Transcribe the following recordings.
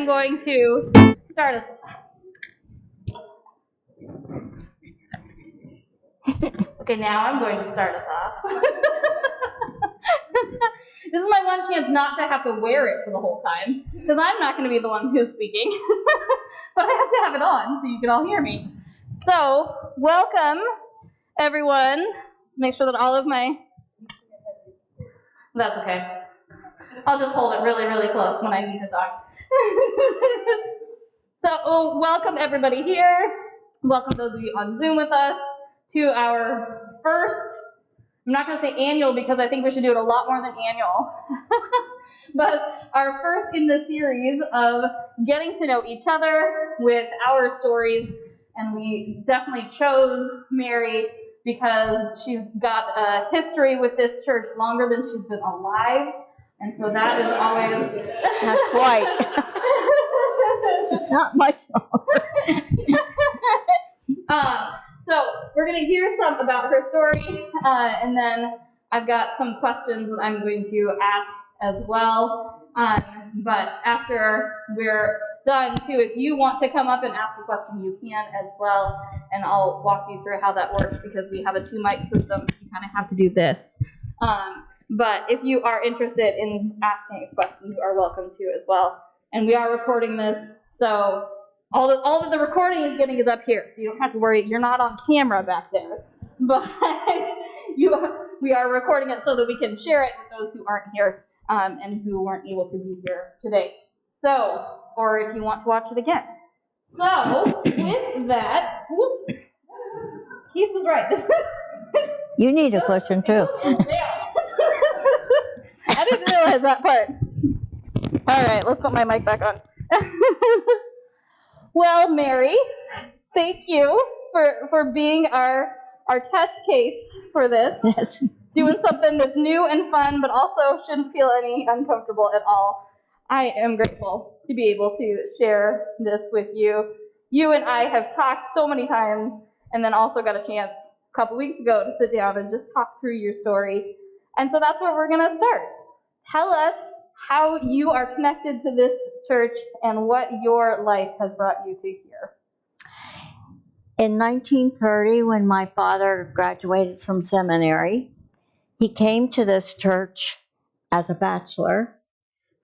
am going to start us off. Okay, now I'm going to start us off. This is my one chance not to have to wear it for the whole time, because I'm not going to be the one who's speaking, but I have to have it on so you can all hear me. So, welcome, everyone. Make sure that all of my... That's okay. I'll just hold it really, really close when I need to talk. So, welcome everybody here. Welcome those of you on Zoom with us to our first, I'm not going to say annual because I think we should do it a lot more than annual, but our first in the series of getting to know each other with our stories. And we definitely chose Mary because she's got a history with this church longer than she's been alive. And so that is always... Not quite. Not much longer. So we're going to hear some about her story, and then I've got some questions that I'm going to ask as well. But after we're done, too, if you want to come up and ask a question, you can as well, and I'll walk you through how that works because we have a 2-mic system, so you kind of have to do this. But if you are interested in asking a question, you are welcome to as well. And we are recording this, so all that the recording is getting is up here, so you don't have to worry. You're not on camera back there, but we are recording it so that we can share it with those who aren't here and who weren't able to be here today. So, or if you want to watch it again. So, with that, Keith was right. You need a question too. I didn't realize that part. All right, let's put my mic back on. Well, Mary, thank you for being our test case for this. Yes. Doing something that's new and fun, but also shouldn't feel any uncomfortable at all. I am grateful to be able to share this with you. You and I have talked so many times, and then also got a chance a couple weeks ago to sit down and just talk through your story. And so that's where we're going to start. Tell us how you are connected to this church and what your life has brought you to here. In 1930, when my father graduated from seminary, he came to this church as a bachelor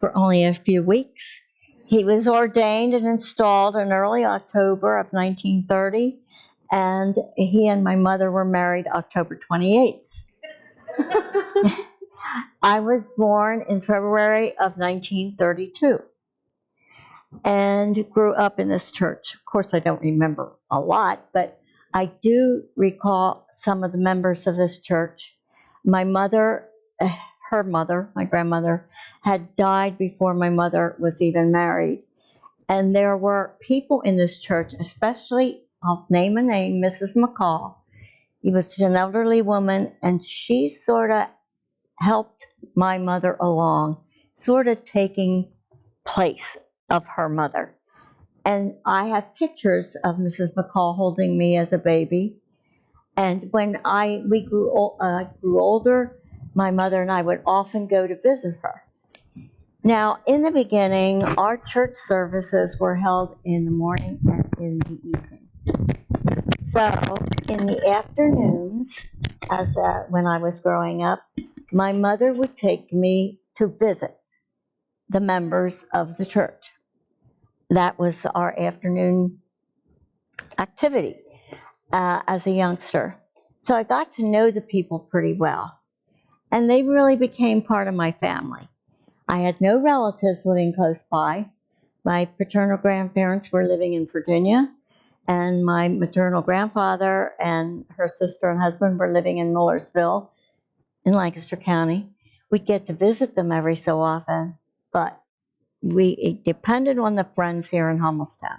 for only a few weeks. He was ordained and installed in early October of 1930, and he and my mother were married October 28th. I was born in February of 1932 and grew up in this church. Of course, I don't remember a lot, but I do recall some of the members of this church. My mother, her mother, my grandmother, had died before my mother was even married. And there were people in this church, especially, I'll name a name, Mrs. McCall. She was an elderly woman, and she sort of helped my mother along, sort of taking place of her mother. And I have pictures of Mrs. McCall holding me as a baby. And when we grew older, my mother and I would often go to visit her. Now, in the beginning, our church services were held in the morning and in the evening. So, in the afternoons, when I was growing up, my mother would take me to visit the members of the church. That was our afternoon activity as a youngster. So I got to know the people pretty well, and they really became part of my family. I had no relatives living close by. My paternal grandparents were living in Virginia, and my maternal grandfather and her sister and husband were living in Millersville in Lancaster County. We'd get to visit them every so often, but it depended on the friends here in Hummelstown.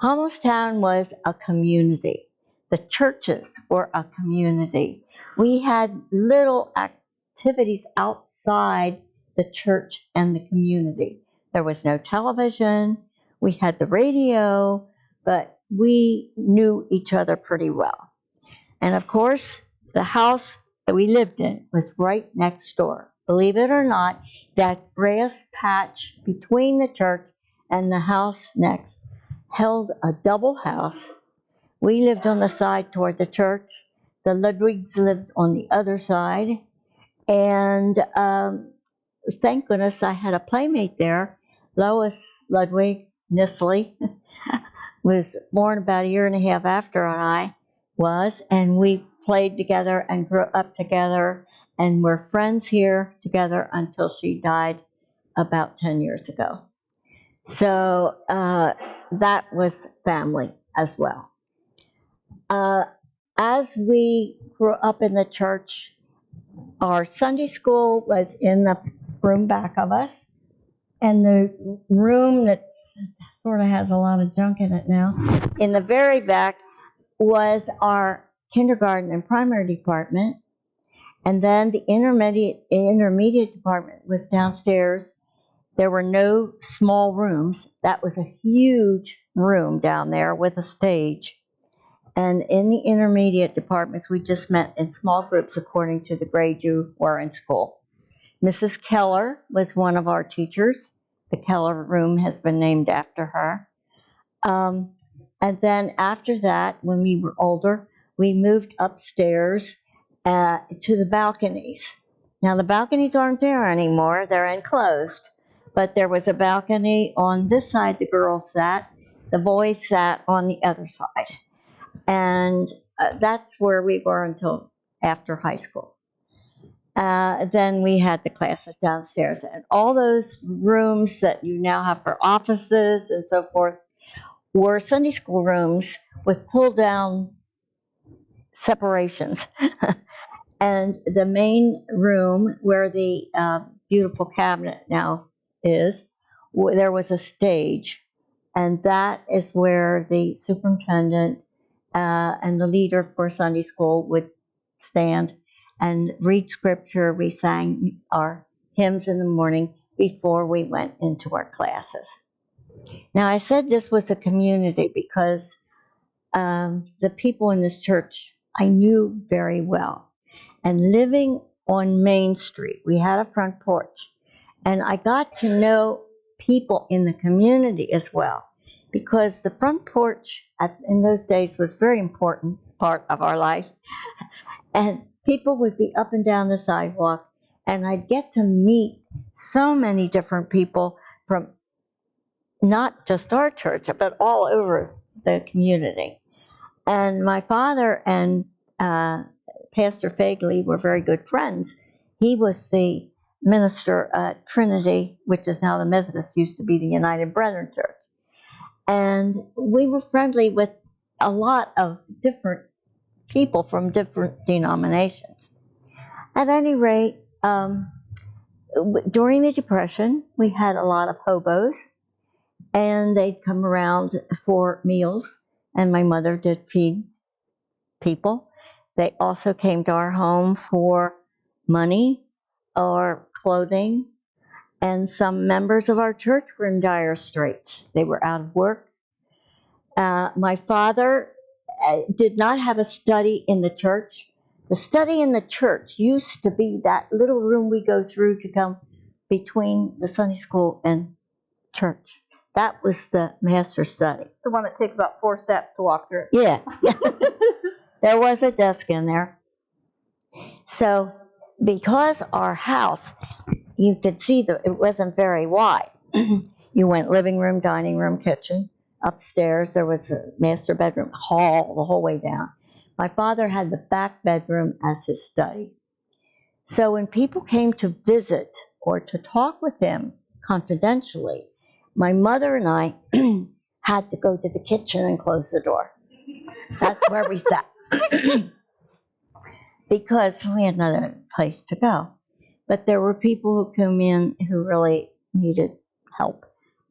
Hummelstown was a community. The churches were a community. We had little activities outside the church and the community. There was no television. We had the radio, but we knew each other pretty well. And of course, the house that we lived in was right next door. Believe it or not, that grass patch between the church and the house next held a double house. We lived on the side toward the church. The Ludwigs lived on the other side. And thank goodness I had a playmate there. Lois Ludwig Nisley was born about a year and a half after I was, and we played together and grew up together and were friends here together until she died about 10 years ago. So that was family as well. As we grew up in the church, our Sunday school was in the room back of us, and the room that sort of has a lot of junk in it now, in the very back was our kindergarten and primary department, and then the intermediate department was downstairs. There were no small rooms. That was a huge room down there with a stage. And in the intermediate departments, we just met in small groups according to the grade you were in school. Mrs. Keller was one of our teachers. The Keller room has been named after her. And then after that, when we were older, we moved upstairs to the balconies. Now, the balconies aren't there anymore. They're enclosed. But there was a balcony on this side the girls sat. The boys sat on the other side. And that's where we were until after high school. Then we had the classes downstairs. And all those rooms that you now have for offices and so forth were Sunday school rooms with pull-down separations. And the main room where the beautiful cabinet now is, there was a stage. And that is where the superintendent and the leader for Sunday school would stand and read scripture. We sang our hymns in the morning before we went into our classes. Now, I said this was a community because the people in this church I knew very well. And living on Main Street, we had a front porch. And I got to know people in the community as well, because the front porch in those days was a very important part of our life. And people would be up and down the sidewalk, and I'd get to meet so many different people from not just our church, but all over the community. And my father and Pastor Fagley were very good friends. He was the minister at Trinity, which is now the Methodist, used to be the United Brethren Church. And we were friendly with a lot of different people from different denominations. At any rate, during the Depression, we had a lot of hobos, and they'd come around for meals, and my mother did feed people. They also came to our home for money or clothing, and some members of our church were in dire straits. They were out of work. My father did not have a study in the church. The study in the church used to be that little room we go through to come between the Sunday school and church. That was the master study. The one that takes about 4 steps to walk through. Yeah. There was a desk in there. So because our house, you could see that it wasn't very wide. You went living room, dining room, kitchen. Upstairs there was a master bedroom, hall the whole way down. My father had the back bedroom as his study. So when people came to visit or to talk with him confidentially, my mother and I had to go to the kitchen and close the door. That's where we sat. Because we had no other place to go. But there were people who came in who really needed help.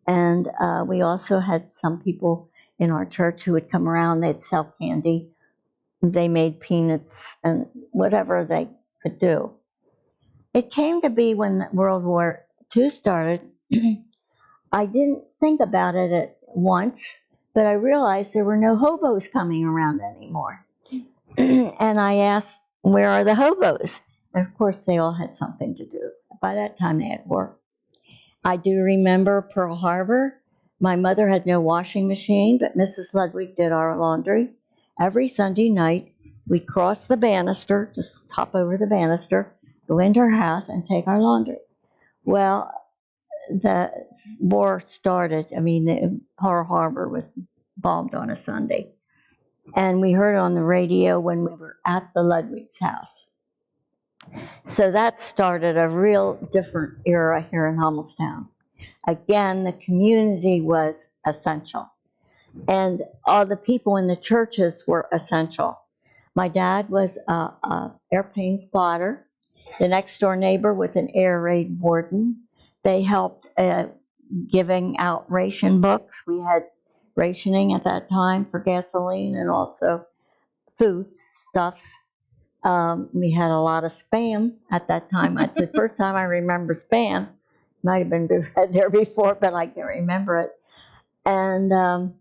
And we also had some people in our church who would come around. They'd sell candy. They made peanuts and whatever they could do. It came to be when World War II started. I didn't think about it at once, but I realized there were no hobos coming around anymore. And I asked, where are the hobos? And of course, they all had something to do. By that time, they had work. I do remember Pearl Harbor. My mother had no washing machine, but Mrs. Ludwig did our laundry. Every Sunday night, we'd cross the banister, just hop over the banister, go into her house, and take our laundry. Well, the war started. I mean, Pearl Harbor was bombed on a Sunday. And we heard on the radio when we were at the Ludwig's house. So that started a real different era here in Hummelstown. Again, the community was essential. And all the people in the churches were essential. My dad was a airplane spotter. The next door neighbor was an air raid warden. They helped giving out ration books. We had rationing at that time for gasoline and also food stuffs. We had a lot of spam at that time. It's the first time I remember spam. Might have been there before, but I can't remember it. And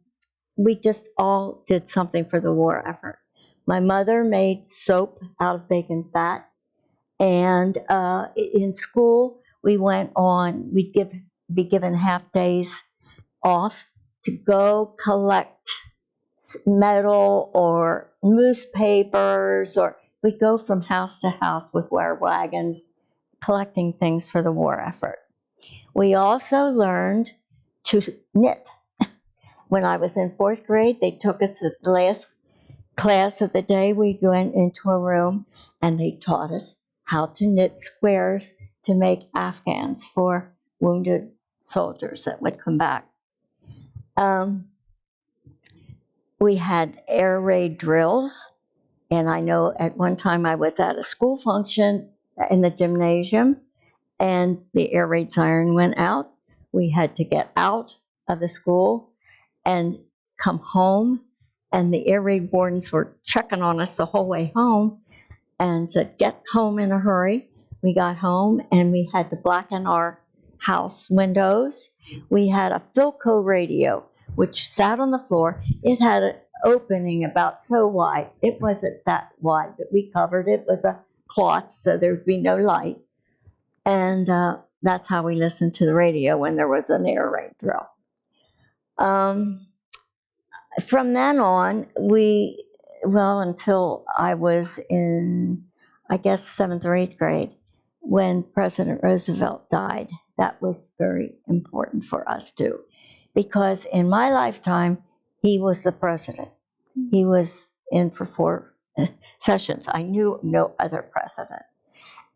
we just all did something for the war effort. My mother made soap out of bacon fat. And in school, we'd be given half days off to go collect metal or newspapers, or we'd go from house to house with wire wagons collecting things for the war effort. We also learned to knit. When I was in 4th grade, they took us to the last class of the day. We went into a room and they taught us how to knit squares to make Afghans for wounded soldiers that would come back. We had air raid drills, and I know at one time I was at a school function in the gymnasium, and the air raid siren went out. We had to get out of the school and come home, and the air raid wardens were checking on us the whole way home and said, get home in a hurry. We got home, and we had to blacken our house windows. We had a Philco radio, which sat on the floor. It had an opening about so wide. It wasn't that wide, but we covered it with a cloth so there'd be no light. And that's how we listened to the radio when there was an air raid drill. From then on, until I was in, I guess, 7th or 8th grade, when President Roosevelt died, that was very important for us too. Because in my lifetime, he was the president. He was in for 4 sessions. I knew no other president.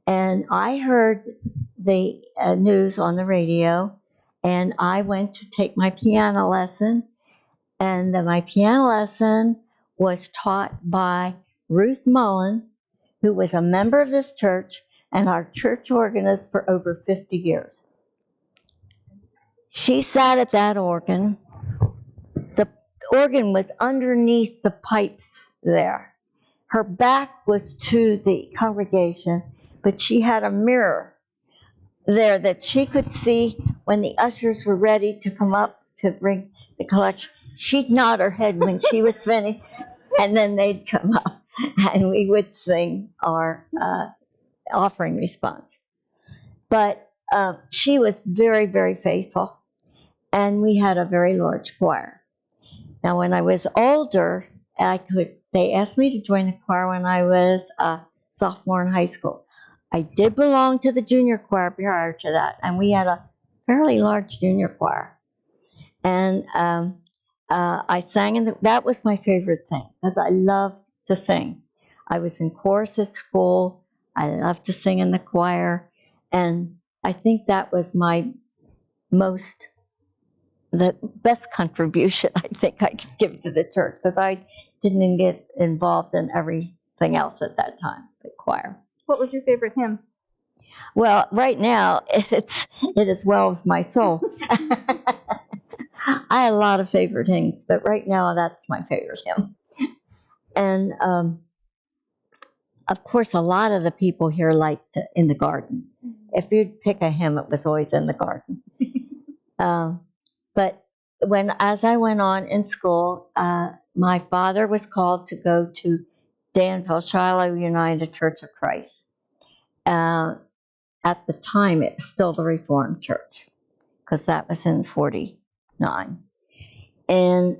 And I heard the news on the radio, and I went to take my piano lesson. And my piano lesson was taught by Ruth Mullen, who was a member of this church and our church organist for over 50 years. She sat at that organ. The organ was underneath the pipes there. Her back was to the congregation, but she had a mirror there that she could see when the ushers were ready to come up to bring the collection. She'd nod her head when she was finished, and then they'd come up, and we would sing our offering response. But she was very, very faithful, and we had a very large choir. Now, when I was older, they asked me to join the choir when I was a sophomore in high school. I did belong to the junior choir prior to that, and we had a fairly large junior choir. And I sang that was my favorite thing, because I loved to sing. I was in chorus at school. I loved to sing in the choir, and I think that was the best contribution I think I could give to the church, because I didn't get involved in everything else at that time, the choir. What was your favorite hymn? Well, right now, it is Well With My Soul. I had a lot of favorite hymns, but right now that's my favorite hymn. And of course, a lot of the people here liked In the Garden. If you'd pick a hymn, it was always In the Garden. But as I went on in school, my father was called to go to Danville, Shiloh United Church of Christ. At the time, it was still the Reformed Church, because that was in 40. 9. And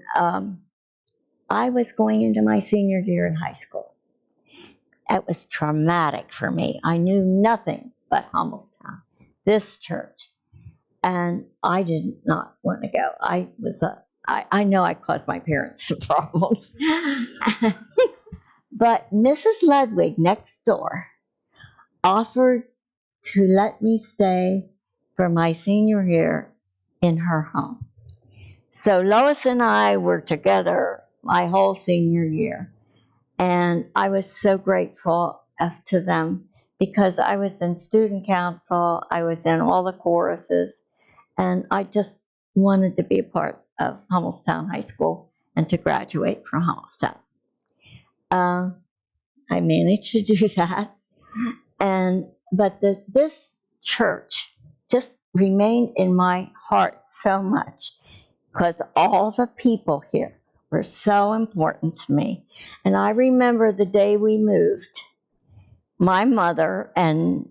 I was going into my senior year in high school. It was traumatic for me. I knew nothing but Hummelstown, this church. And I did not want to go. I know I caused my parents some problems. But Mrs. Ludwig next door offered to let me stay for my senior year in her home. So Lois and I were together my whole senior year. And I was so grateful to them because I was in student council, I was in all the choruses, and I just wanted to be a part of Hummelstown High School and to graduate from Hummelstown. I managed to do that, but this church just remained in my heart so much because all the people here were so important to me. And I remember the day we moved, my mother and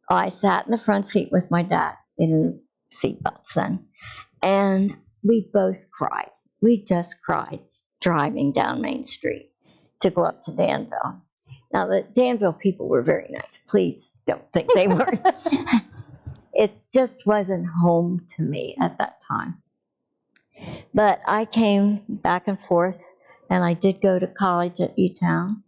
I sat in the front seat with my dad in seatbelts then, and we both cried. We just cried driving down Main Street to go up to Danville. Now, the Danville people were very nice. Please don't think they weren't. It just wasn't home to me at that time. But I came back and forth, and I did go to college at U-Town.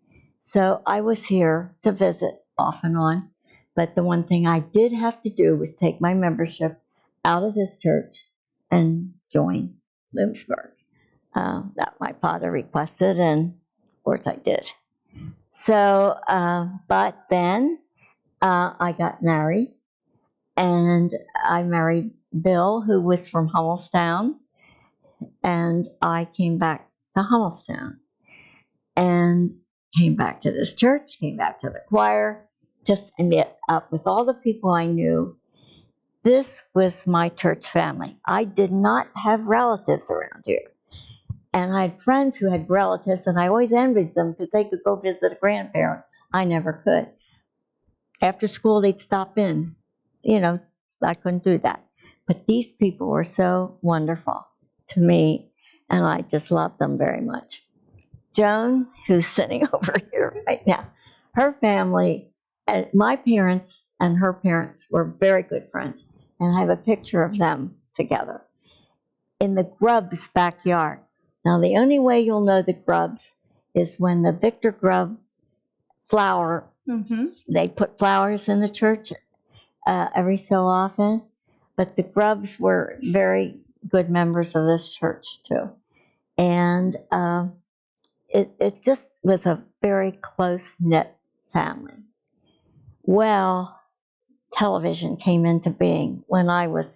So I was here to visit off and on. But the one thing I did have to do was take my membership out of this church and join Bloomsburg. That my father requested, and of course I did. So, but then I got married, and I married Bill, who was from Hummelstown, and I came back to Hummelstown and came back to this church, came back to the choir, just met up with all the people I knew. This was my church family. I did not have relatives around here. And I had friends who had relatives, and I always envied them because they could go visit a grandparent. I never could. After school, they'd stop in. You know, I couldn't do that. But these people were so wonderful to me, and I just loved them very much. Joan, who's sitting over here right now, her family, my parents and her parents were very good friends, and I have a picture of them together in the Grubbs' backyard. Now, the only way you'll know the Grubbs is when the Victor Grubb flower, they put flowers in the church every so often, but the Grubbs were very good members of this church too. And it just was a very close-knit family. Well, television came into being when I was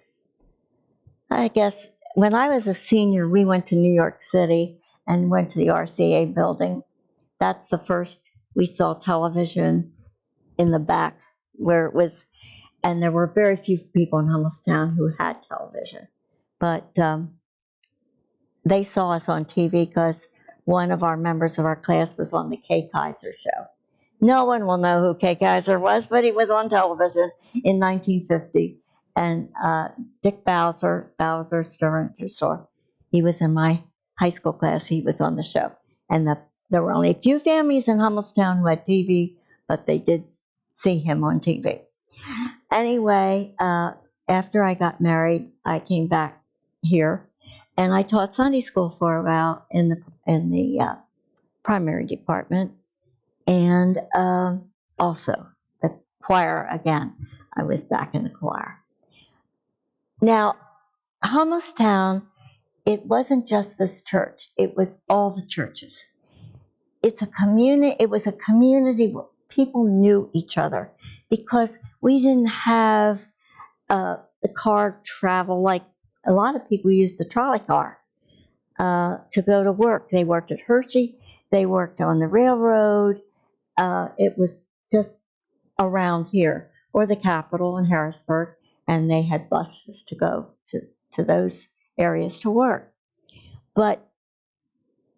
a senior. We went to New York City and went to the RCA building. That's the first we saw television in the back where it was, and there were very few people in Hummelstown who had television. But they saw us on TV because one of our members of our class was on the Kay Kaiser show. No one will know who Kay Kaiser was, but he was on television in 1950. And Dick Bowser Store, he was in my high school class. He was on the show. And there were only a few families in Hummelstown who had TV, but they did see him on TV. Anyway, after I got married, I came back here, and I taught Sunday school for a while in the primary department, and also the choir again. I was back in the choir. Now, Hummelstown, it wasn't just this church; it was all the churches. It's a community. It was a community where people knew each other because we didn't have the car travel like a lot of people used the trolley car to go to work. They worked at Hershey. They worked on the railroad. It was just around here, or the Capitol in Harrisburg, and they had buses to go to those areas to work. But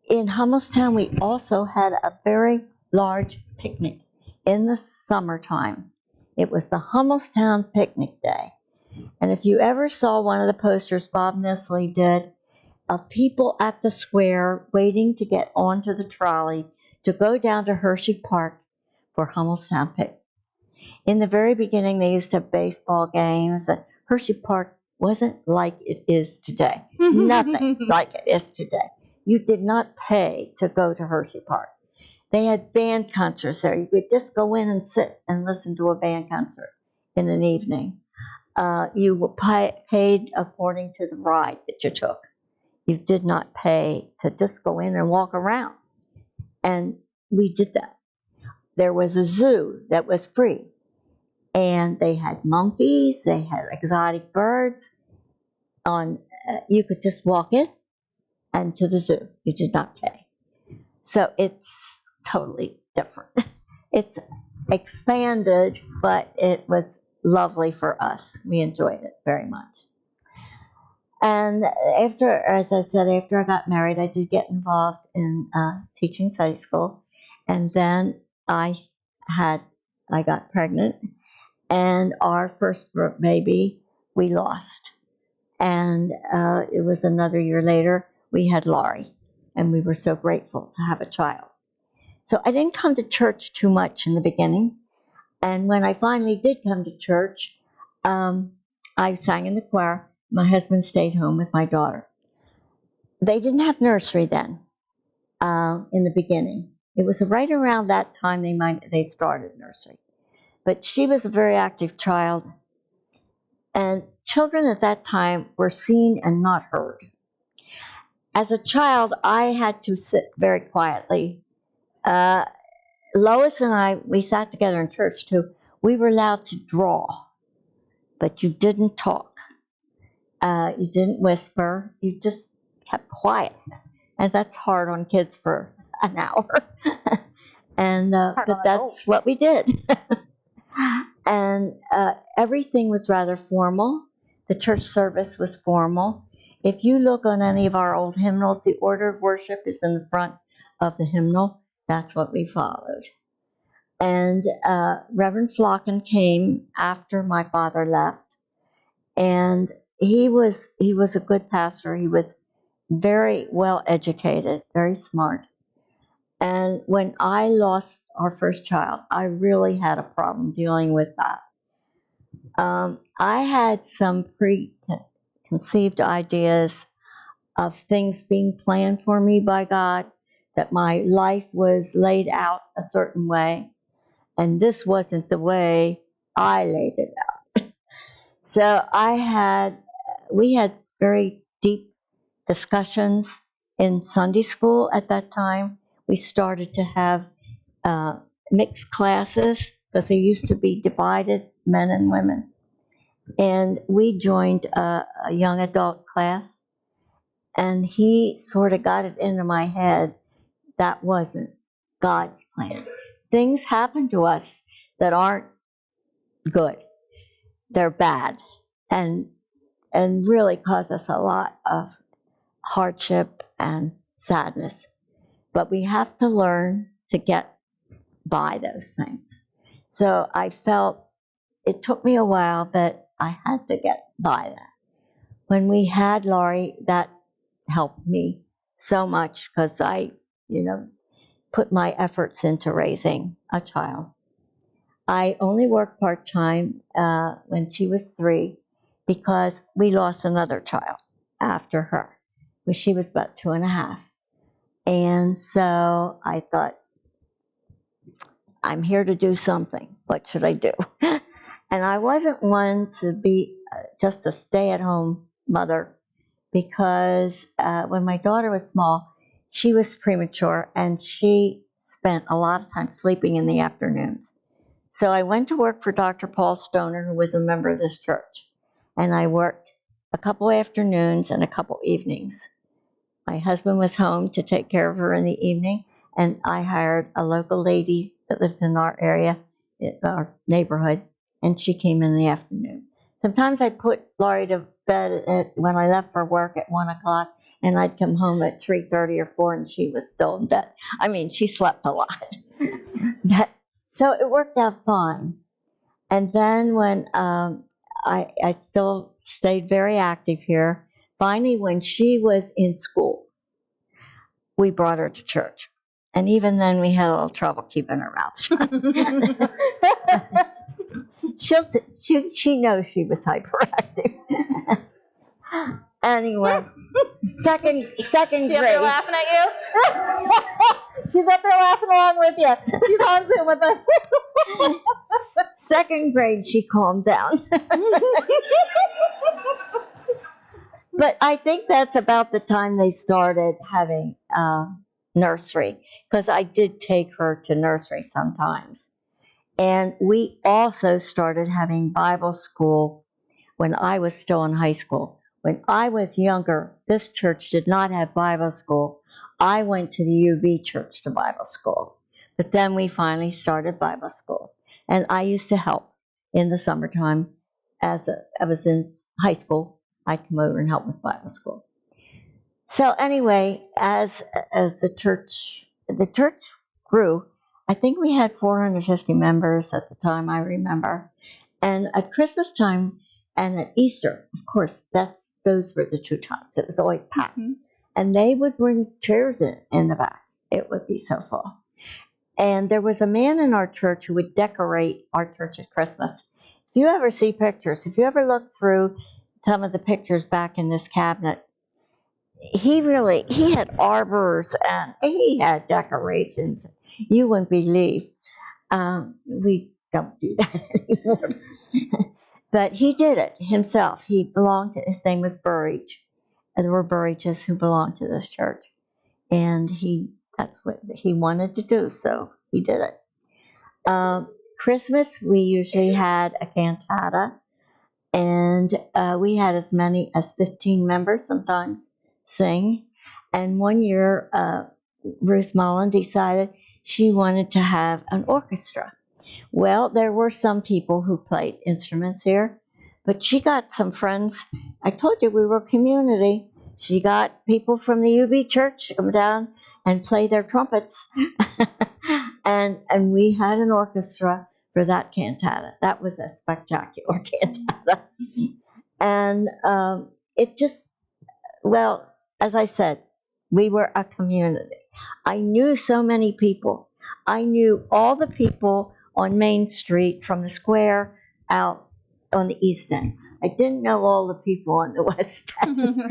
in Hummelstown, we also had a very large picnic in the summertime. It was the Hummelstown Picnic Day. And if you ever saw one of the posters Bob Nestle did of people at the square waiting to get onto the trolley to go down to Hershey Park for Hummelstown Pick. In the very beginning, they used to have baseball games. Hershey Park wasn't like it is today. Nothing like it is today. You did not pay to go to Hershey Park. They had band concerts there. You could just go in and sit and listen to a band concert in an evening. You were paid according to the ride that you took. You did not pay to just go in and walk around. And we did that. There was a zoo that was free. And they had monkeys, they had exotic birds. You could just walk in and to the zoo. You did not pay. So it's totally different. It's expanded, but it was lovely for us. We enjoyed it very much. And after, as I said, after I got married, I did get involved in teaching Sunday school. And then I got pregnant. And our first baby, we lost. And it was another year later, we had Laurie. And we were so grateful to have a child. So I didn't come to church too much in the beginning. And when I finally did come to church, I sang in the choir. My husband stayed home with my daughter. They didn't have nursery then, in the beginning. It was right around that time they started nursery. But she was a very active child. And children at that time were seen and not heard. As a child, I had to sit very quietly. Lois and I, we sat together in church too. We were allowed to draw, but you didn't talk. You didn't whisper. You just kept quiet. And that's hard on kids for an hour. And but that's what we did. And everything was rather formal. The church service was formal. If you look on any of our old hymnals, the order of worship is in the front of the hymnal. That's what we followed. And Reverend Flocken came after my father left. And he was a good pastor. He was very well educated, very smart. And when I lost our first child, I really had a problem dealing with that. I had some preconceived ideas of things being planned for me by God, that my life was laid out a certain way, and this wasn't the way I laid it out. So we had very deep discussions in Sunday school at that time. We started to have mixed classes because they used to be divided, men and women. And we joined a young adult class, and he sort of got it into my head that wasn't God's plan. Things happen to us that aren't good. They're bad and really cause us a lot of hardship and sadness. But we have to learn to get by those things. So I felt it took me a while, but I had to get by that. When we had Laurie, that helped me so much because I, put my efforts into raising a child. I only worked part-time when she was 3 because we lost another child after her. She was about 2.5. And so I thought, I'm here to do something. What should I do? And I wasn't one to be just a stay-at-home mother because when my daughter was small, she was premature and she spent a lot of time sleeping in the afternoons. So I went to work for Dr. Paul Stoner, who was a member of this church. And I worked a couple afternoons and a couple evenings. My husband was home to take care of her in the evening, and I hired a local lady that lived in our area, our neighborhood, and she came in the afternoon. Sometimes I put Laurie to bed when I left for work at 1 o'clock, and I'd come home at 3:30 or 4, and she was still in bed. I mean, she slept a lot. So it worked out fine. And then when I still stayed very active here. Finally, when she was in school, we brought her to church. And even then, we had a little trouble keeping her mouth shut. She knows she was hyperactive. Anyway, second She grade. up there laughing at you? She's up there laughing along with you. She's on Zoom with us. Second grade, she calmed down. But I think that's about the time they started having nursery, because I did take her to nursery sometimes. And we also started having Bible school when I was still in high school. When I was younger, this church did not have Bible school. I went to the UB church to Bible school. But then we finally started Bible school. And I used to help in the summertime I was in high school. I'd come over and help with Bible school. So anyway, as the church grew, I think we had 450 members at the time, I remember. And at Christmas time and at Easter, of course, those were the two times. It was always packed. Mm-hmm. And they would bring chairs in the back. It would be so full. And there was a man in our church who would decorate our church at Christmas. If you ever see pictures, if you ever look through some of the pictures back in this cabinet, he had arbors and he had decorations. You wouldn't believe. We don't do that anymore. But he did it himself. His name was Burridge. And there were Burridges who belonged to this church. And that's what he wanted to do, so he did it. Christmas, we usually had a cantata. And we had as many as 15 members sometimes sing. And one year, Ruth Mullen decided she wanted to have an orchestra. Well, there were some people who played instruments here, but she got some friends. I told you we were a community. She got people from the UB church to come down and play their trumpets. and we had an orchestra for that cantata. That was a spectacular cantata. And it just, well, as I said, we were a community. I knew so many people. I knew all the people on Main Street from the square out on the East End. I didn't know all the people on the West End.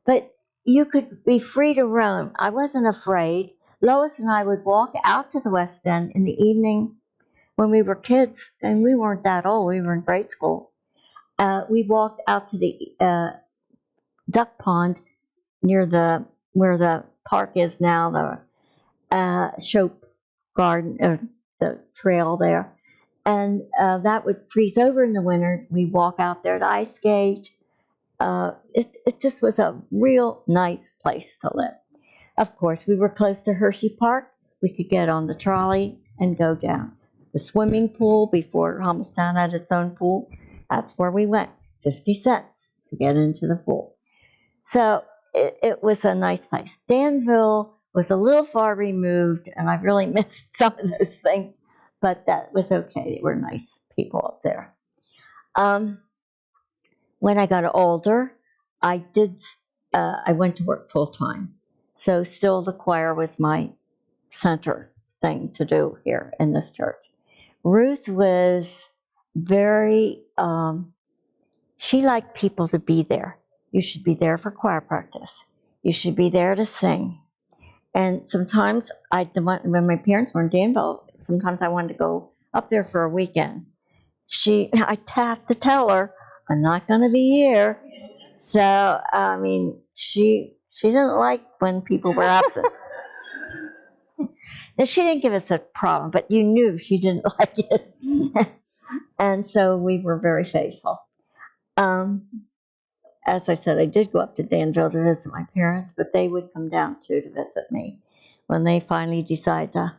But you could be free to roam. I wasn't afraid. Lois and I would walk out to the West End in the evening when we were kids, and we weren't that old. We were in grade school. We walked out to the duck pond near where the park is now, the Shope Garden, the trail there. And that would freeze over in the winter. We walk out there to ice skate. It just was a real nice place to live. Of course, we were close to Hershey Park. We could get on the trolley and go down. The swimming pool, before Hummelstown had its own pool, that's where we went. 50 cents to get into the pool. So it was a nice place. Danville was a little far removed, and I really missed some of those things, but that was okay. They were nice people up there. When I got older, I went to work full time. So still the choir was my center thing to do here in this church. Ruth was very, she liked people to be there. You should be there for choir practice. You should be there to sing. And sometimes when my parents were in Danville, sometimes I wanted to go up there for a weekend. I'd have to tell her, I'm not going to be here. So, I mean, she didn't like when people were absent. She didn't give us a problem, but you knew she didn't like it. And so we were very faithful. As I said, I did go up to Danville to visit my parents, but they would come down too to visit me. When they finally decided to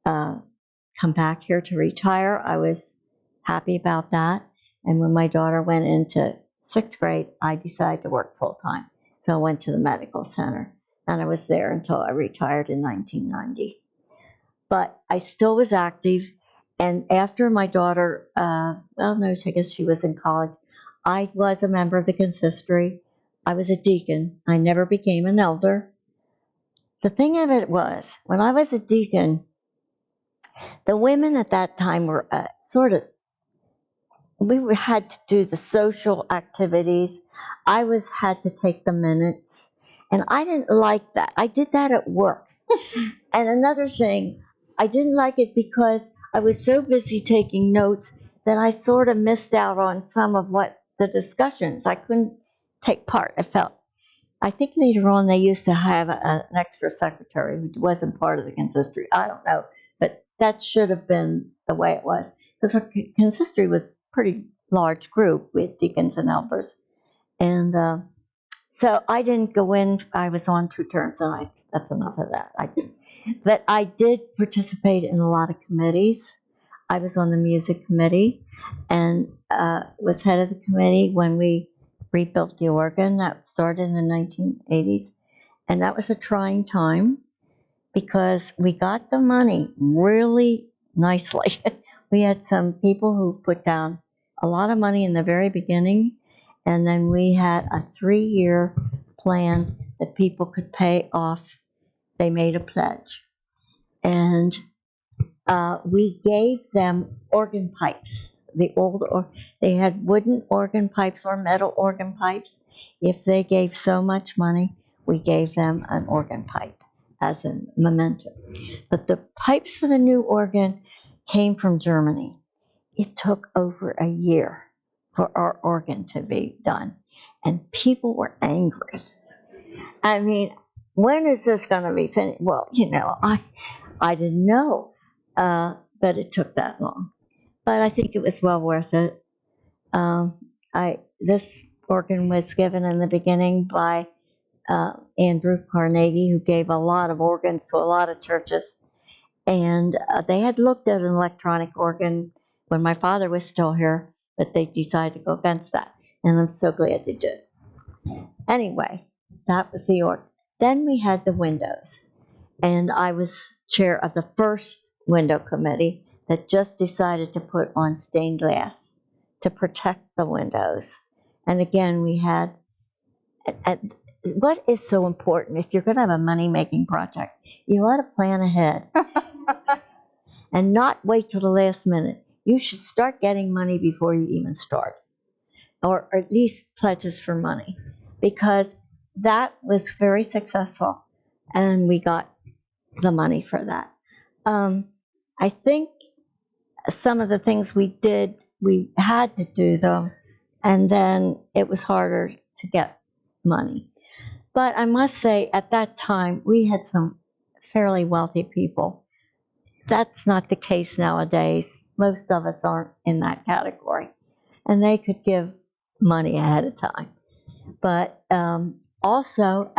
come back here to retire, I was happy about that. And when my daughter went into 6th grade, I decided to work full time. So I went to the medical center, and I was there until I retired in 1990. But I still was active, And after my daughter, well, no, I guess she was in college, I was a member of the consistory. I was a deacon. I never became an elder. The thing of it was, when I was a deacon, the women at that time were we had to do the social activities. I had to take the minutes, and I didn't like that. I did that at work. And another thing, I didn't like it because I was so busy taking notes that I sort of missed out on some of what the discussions. I couldn't take part. I think later on they used to have an extra secretary who wasn't part of the consistory. I don't know, but that should have been the way it was, because our consistory was a pretty large group with deacons and elders. And so I didn't go in. I was on 2 terms, and that's enough of that. But I did participate in a lot of committees. I was on the music committee and was head of the committee when we rebuilt the organ. That started in the 1980s. And that was a trying time because we got the money really nicely. We had some people who put down a lot of money in the very beginning, and then we had a 3-year plan that people could pay off. They made a pledge. And we gave them organ pipes. They had wooden organ pipes or metal organ pipes. If they gave so much money, we gave them an organ pipe as a memento. But the pipes for the new organ came from Germany. It took over a year for our organ to be done, and people were angry. I mean, when is this going to be finished? Well, I didn't know, but it took that long. But I think it was well worth it. This organ was given in the beginning by Andrew Carnegie, who gave a lot of organs to a lot of churches, and they had looked at an electronic organ when my father was still here, but they decided to go against that, and I'm so glad they did. Anyway, that was the organ. Then we had the windows, and I was chair of the first window committee that just decided to put on stained glass to protect the windows. And again, we had, what is so important, if you're going to have a money-making project, you ought to plan ahead and not wait till the last minute. You should start getting money before you even start, or at least pledges for money, because that was very successful, and we got the money for that. I think some of the things we did, we had to do them, and then it was harder to get money. But I must say, at that time, we had some fairly wealthy people. That's not the case nowadays. Most of us aren't in that category, and they could give money ahead of time. But also,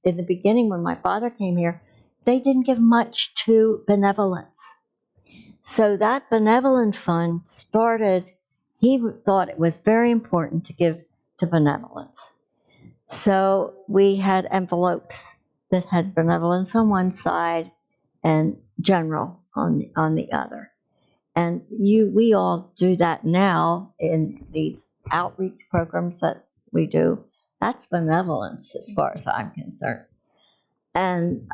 in the beginning, when my father came here, they didn't give much to benevolence. So that benevolent fund started, he thought it was very important to give to benevolence. So we had envelopes that had benevolence on one side and general on the other. And we all do that now in these outreach programs that we do. That's benevolence as far as I'm concerned. And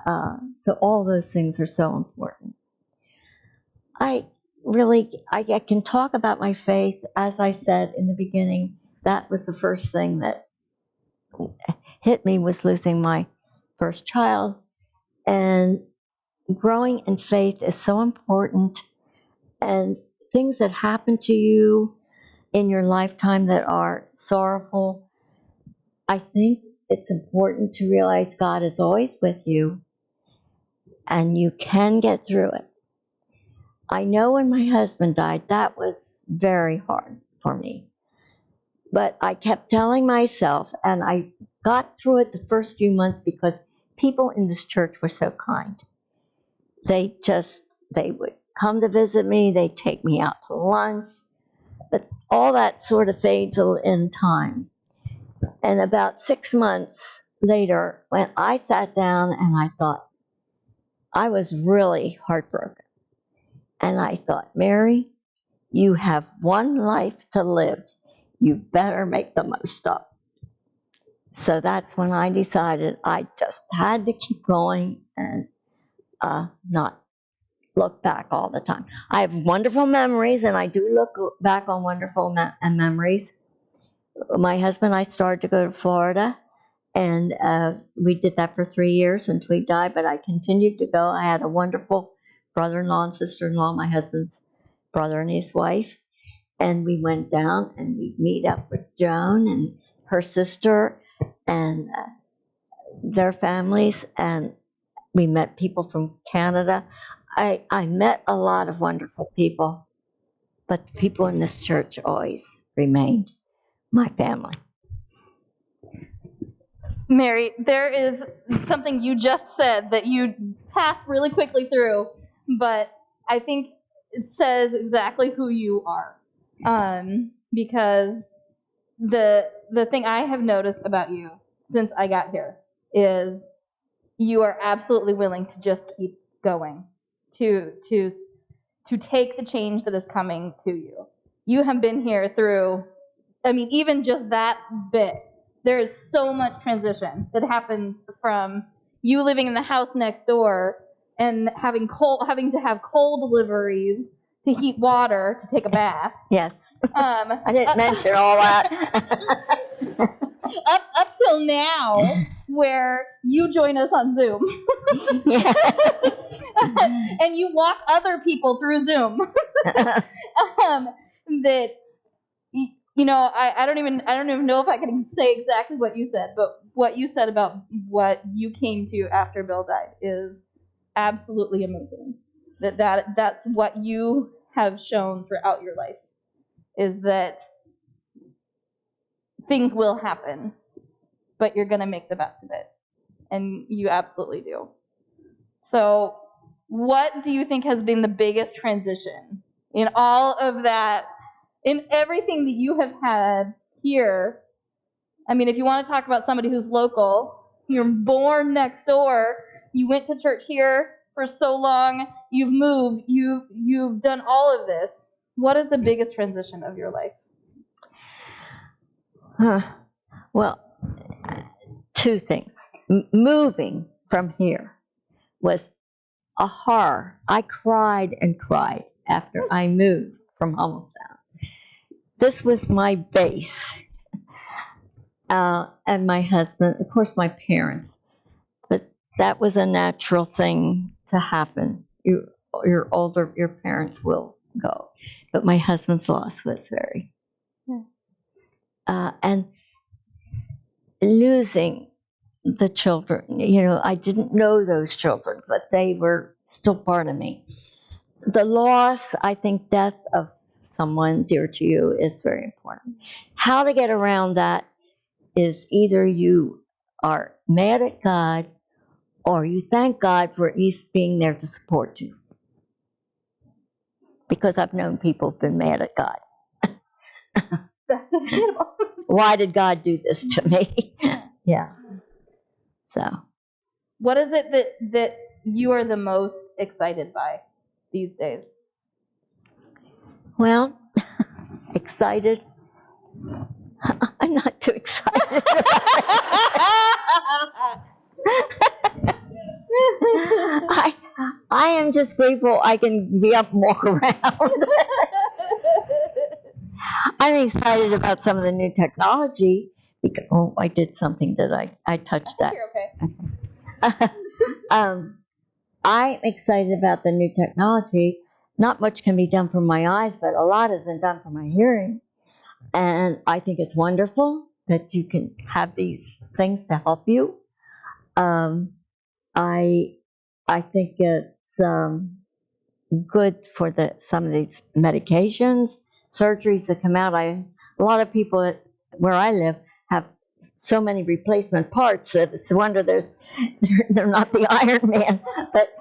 so all those things are so important. I can talk about my faith. As I said in the beginning, that was the first thing that hit me, was losing my first child. And growing in faith is so important. And things that happen to you in your lifetime that are sorrowful, I think it's important to realize God is always with you and you can get through it. I know when my husband died, that was very hard for me. But I kept telling myself, and I got through it the first few months because people in this church were so kind. They would come to visit me, they'd take me out to lunch, but all that sort of fades in time. And about 6 months later, when I sat down and I thought, I was really heartbroken. And I thought, Mary, you have one life to live. You better make the most of it. So that's when I decided I just had to keep going and not look back all the time. I have wonderful memories, and I do look back on wonderful memories. My husband and I started to go to Florida, and we did that for 3 years until he died, but I continued to go. I had a wonderful brother-in-law and sister-in-law, my husband's brother and his wife, and we went down and we meet up with Joan and her sister and their families, and we met people from Canada. I met a lot of wonderful people, but the people in this church always remained my family. Mary, there is something you just said that you passed really quickly through, but I think it says exactly who you are. Because the thing I have noticed about you since I got here is you are absolutely willing to just keep going, to take the change that is coming to you. You have been here through, I mean, even just that bit. There is so much transition that happened from you living in the house next door and having to have coal deliveries to heat water to take a bath. Yes. I didn't mention all that. up till now, where you join us on Zoom. Yeah. And you walk other people through Zoom. That, you know, I don't even know if I can say exactly what you said, but what you said about what you came to after Bill died is absolutely amazing. That's what you have shown throughout your life, is that things will happen, but you're gonna make the best of it, and you absolutely do. So, what do you think has been the biggest transition in all of that, in everything that you have had here? I mean, if you want to talk about somebody who's local, you're born next door, you went to church here for so long, you've moved, you've done all of this. What is the biggest transition of your life? Well, two things. Moving from here was a horror. I cried and cried after I moved from Hummelstown. This was my base. And my husband, of course, my parents. But that was a natural thing to happen. You're older, your parents will go. But my husband's loss was very. And losing the children, you know, I didn't know those children, but they were still part of me. The loss, I think death of someone dear to you is very important. How to get around that is either you are mad at God or you thank God for at least being there to support you. Because I've known people who've been mad at God. That's understandable. Why did God do this to me? Yeah. So. What is it that you are the most excited by these days? Well, excited. I'm not too excited. I am just grateful I can be up and walk around. I'm excited about some of the new technology. Because, oh, I did something that I touched that. You're okay. I'm excited about the new technology. Not much can be done for my eyes, but a lot has been done for my hearing. And I think it's wonderful that you can have these things to help you. I think it's good for some of these medications, surgeries that come out. A lot of people where I live have so many replacement parts that it's a wonder they're not the Iron Man. But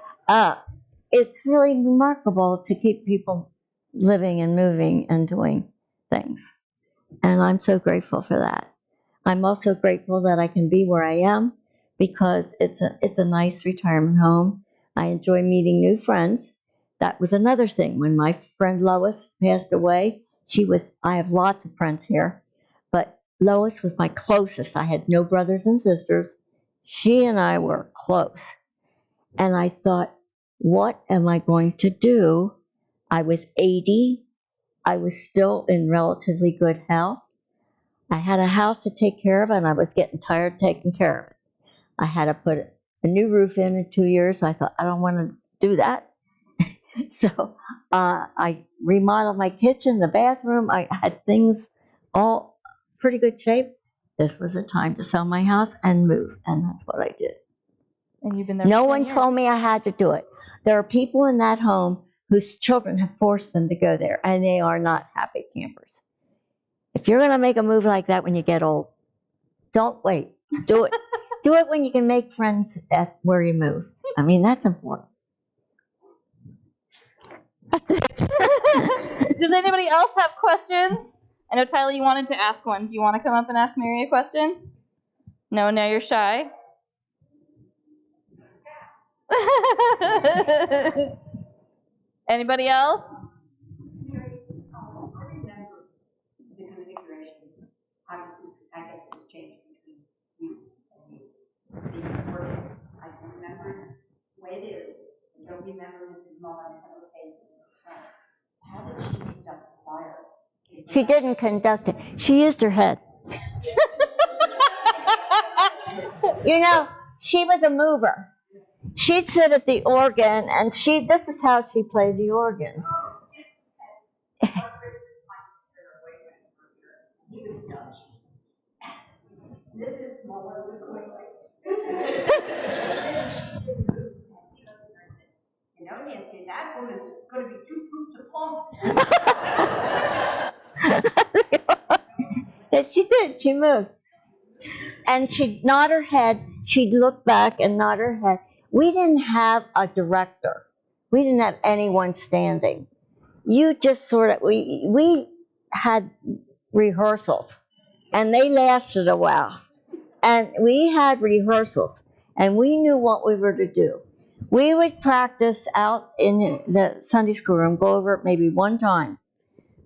it's really remarkable to keep people living and moving and doing things. And I'm so grateful for that. I'm also grateful that I can be where I am because it's a nice retirement home. I enjoy meeting new friends. that was another thing. When my friend Lois passed away, I have lots of friends here, but Lois was my closest. I had no brothers and sisters. She and I were close. And I thought, what am I going to do? I was 80. I was still in relatively good health. I had a house to take care of, and I was getting tired of taking care of it. I had to put a new roof in 2 years. I thought, I don't want to do that. So I remodeled my kitchen, the bathroom. I had things all pretty good shape. This was the time to sell my house and move, and that's what I did. And you've been there. No one told me I had to do it. There are people in that home whose children have forced them to go there, and they are not happy campers. If you're going to make a move like that when you get old, don't wait. Do it. Do it when you can make friends at where you move. I mean, that's important. Does anybody else have questions? I know, Tyler, you wanted to ask one. Do you want to come up and ask Mary a question? No, now you're shy. Anybody else? I guess it was changed between you and me. Being perfect. I can remember the way it is. I don't remember Mrs. Mullen and her face in front. How did she conduct the choir? She didn't conduct it. She used her head. You know, she was a mover. She'd sit at the organ, and this is how she played the organ. He was Dutch. Mrs. Muller was going like, you know, Nancy, that woman's going to be too proof to plump. Yes, she did. She moved. And she'd nod her head. She'd look back and nod her head. We didn't have a director. We didn't have anyone standing. You just sort of, we had rehearsals, and they lasted a while. And we had rehearsals, and we knew what we were to do. We would practice out in the Sunday school room, go over it maybe one time,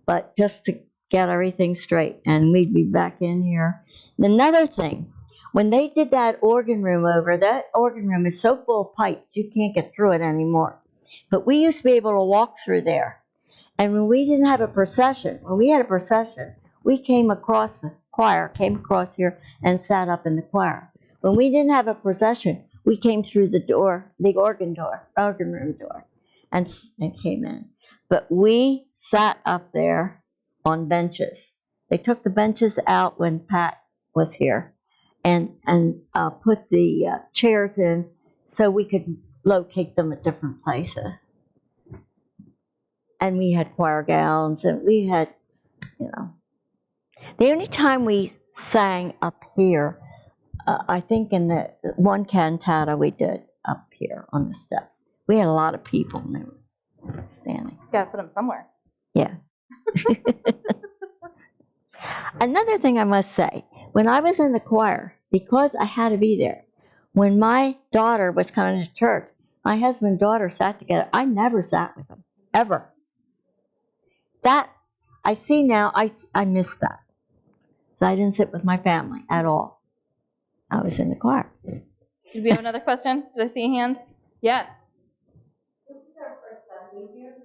but just to get everything straight, and we'd be back in here. And another thing, when they did that organ room over, that organ room is so full of pipes, you can't get through it anymore. But we used to be able to walk through there. And when we didn't have a procession, when we had a procession, we came across the choir, came across here and sat up in the choir. When we didn't have a procession, we came through the door, the organ room door, and came in. But we sat up there on benches. They took the benches out when Pat was here, and put the chairs in so we could locate them at different places. And we had choir gowns, and we had, you know. The only time we sang up here, I think in the one cantata we did up here on the steps. We had a lot of people, and they were standing. You gotta put them somewhere. Yeah. Another thing I must say, when I was in the choir, because I had to be there, when my daughter was coming to church, my husband and daughter sat together. I never sat with them, ever. That, I see now, I miss that. I didn't sit with my family at all. I was in the choir. Did we have another question? Did I see a hand? Yes. This is our first Sunday here,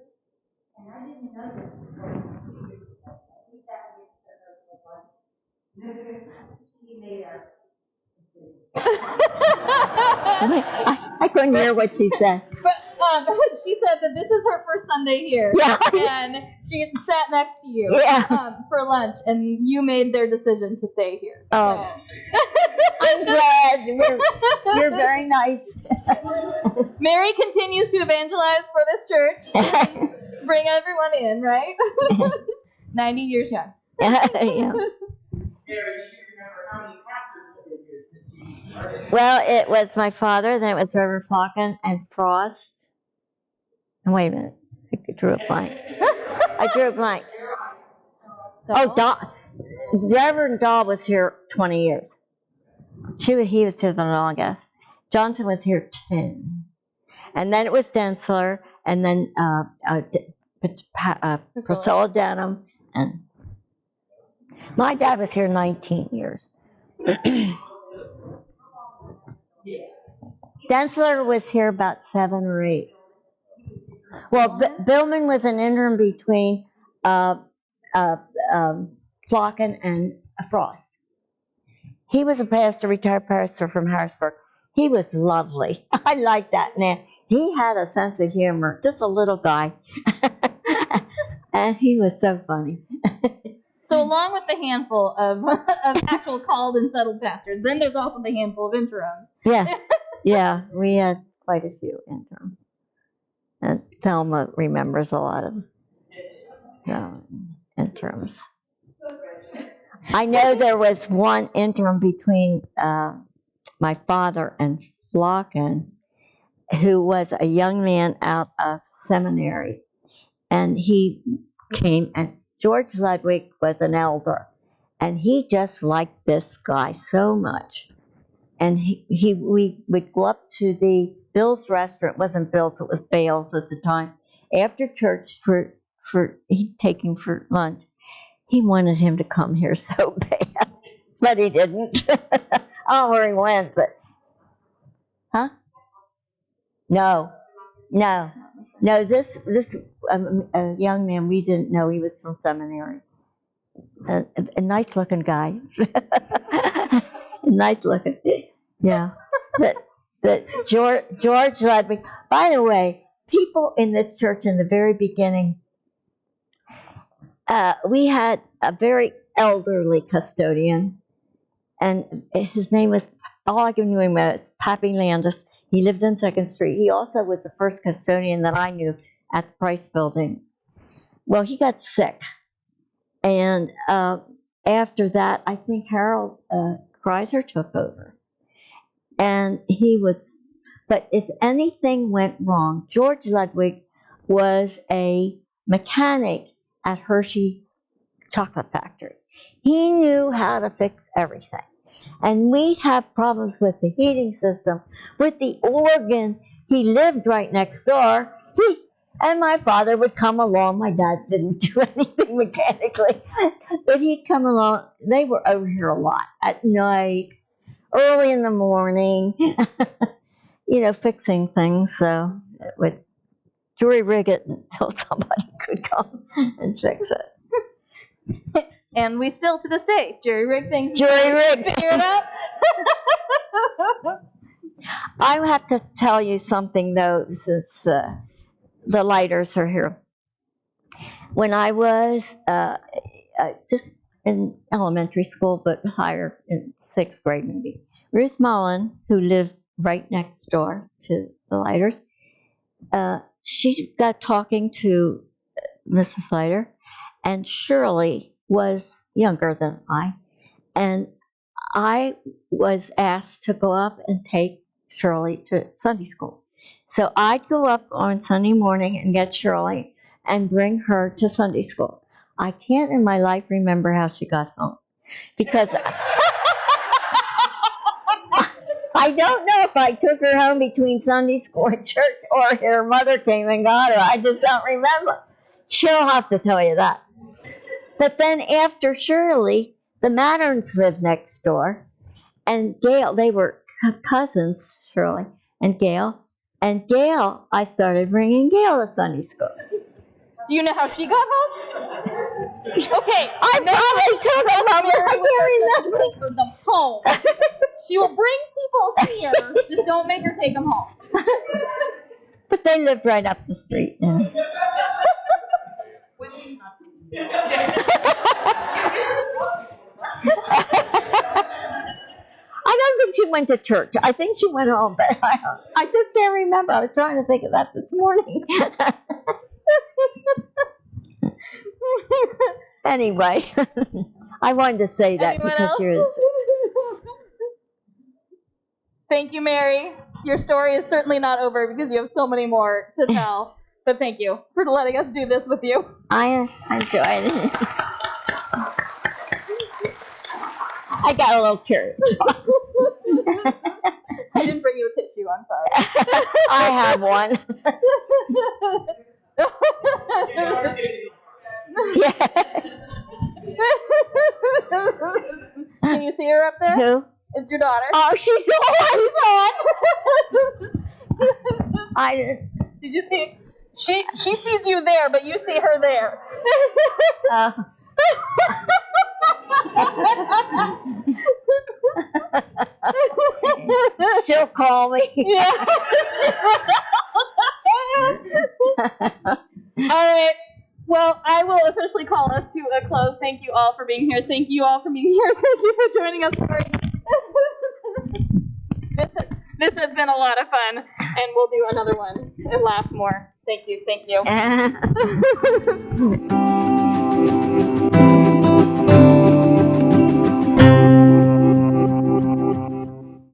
and I didn't know this before. We sat next to her. He made our. I couldn't hear what she said. But she said that this is her first Sunday here. Yeah. And she sat next to you for lunch, and you made their decision to stay here. Oh. I'm glad. You're very nice. Mary continues to evangelize for this church. Bring everyone in, right? 90 years young. Yeah. Mary, do you remember how many pastors have been here since you started? Well, it was my father, then it was Reverend Falcon and Frost. And wait a minute, I drew a blank. I drew a blank. Oh, Reverend Dahl was here 20 years. He was here the longest. Johnson was here 10. And then it was Densler, and then Priscilla Denham, and my dad was here 19 years. Densler was here about 7 or 8. Well, Billman was an interim between Flocken and Frost. He was a pastor, retired pastor from Harrisburg. He was lovely. I like that man. He had a sense of humor, just a little guy. And he was so funny. So along with the handful of actual called and settled pastors, then there's also the handful of interims. Yeah, we had quite a few interims. And Thelma remembers a lot of interims. I know there was one interim between my father and Flocken, who was a young man out of seminary. And he came, and George Ludwig was an elder. And he just liked this guy so much. And we would go up to the Bill's restaurant. It wasn't Bill's, it was Bale's at the time. After church, he'd take him for lunch. He wanted him to come here so bad, but he didn't. I don't know where he went, but No. This a young man we didn't know. He was from seminary. A nice looking guy. Nice looking. Yeah. That George Ludwig. By the way, people in this church in the very beginning, we had a very elderly custodian, and his name was, all I knew him as Pappy Landis. He lived in 2nd Street. He also was the first custodian that I knew at the Price Building. Well, he got sick, and after that, I think Harold Kreiser took over. And but if anything went wrong, George Ludwig was a mechanic at Hershey Chocolate Factory. He knew how to fix everything. And we'd have problems with the heating system, with the organ. He lived right next door. And my father would come along. My dad didn't do anything mechanically, but he'd come along. They were over here a lot at night, early in the morning, fixing things. So it would jury rig it until somebody could come and fix it. And we still, to this day, jury rig things. Jury rig. Figure it out. I have to tell you something, though, since the lighters are here. When I was just in elementary school, but higher, in 6th grade maybe, Ruth Mullen, who lived right next door to the lighters, she got talking to Mrs. Leiter, and Shirley was younger than I, and I was asked to go up and take Shirley to Sunday school. So I'd go up on Sunday morning and get Shirley and bring her to Sunday school. I can't in my life remember how she got home, because I don't know if I took her home between Sunday school and church or her mother came and got her. I just don't remember. She'll have to tell you that. But then after Shirley, the Matterns lived next door, and Gail, they were cousins, Shirley and Gail. And Gail, I started bringing Gail to Sunday school. Do you know how she got home? Okay, I probably took them home. I can't remember. Take them home. She will bring people here. Just don't make her take them home. But they lived right up the street now. I don't think she went to church. I think she went home, but I just can't remember. I was trying to think of that this morning. Anyway, I wanted to say that. Anyone because else? you're. Thank you, Mary. Your story is certainly not over because you have so many more to tell. But thank you for letting us do this with you. I enjoyed it. I got a little curious. I didn't bring you a tissue, I'm sorry. I have one. Yeah. Can you see her up there? Who? It's your daughter. Oh, she's on. I. Did you see? She sees you there, but you see her there. She'll call me. Yeah. All right. Well, I will officially call us to a close. Thank you all for being here. Thank you all for being here. Thank you for joining us. This has been a lot of fun, and we'll do another one and laugh more. Thank you. Thank you.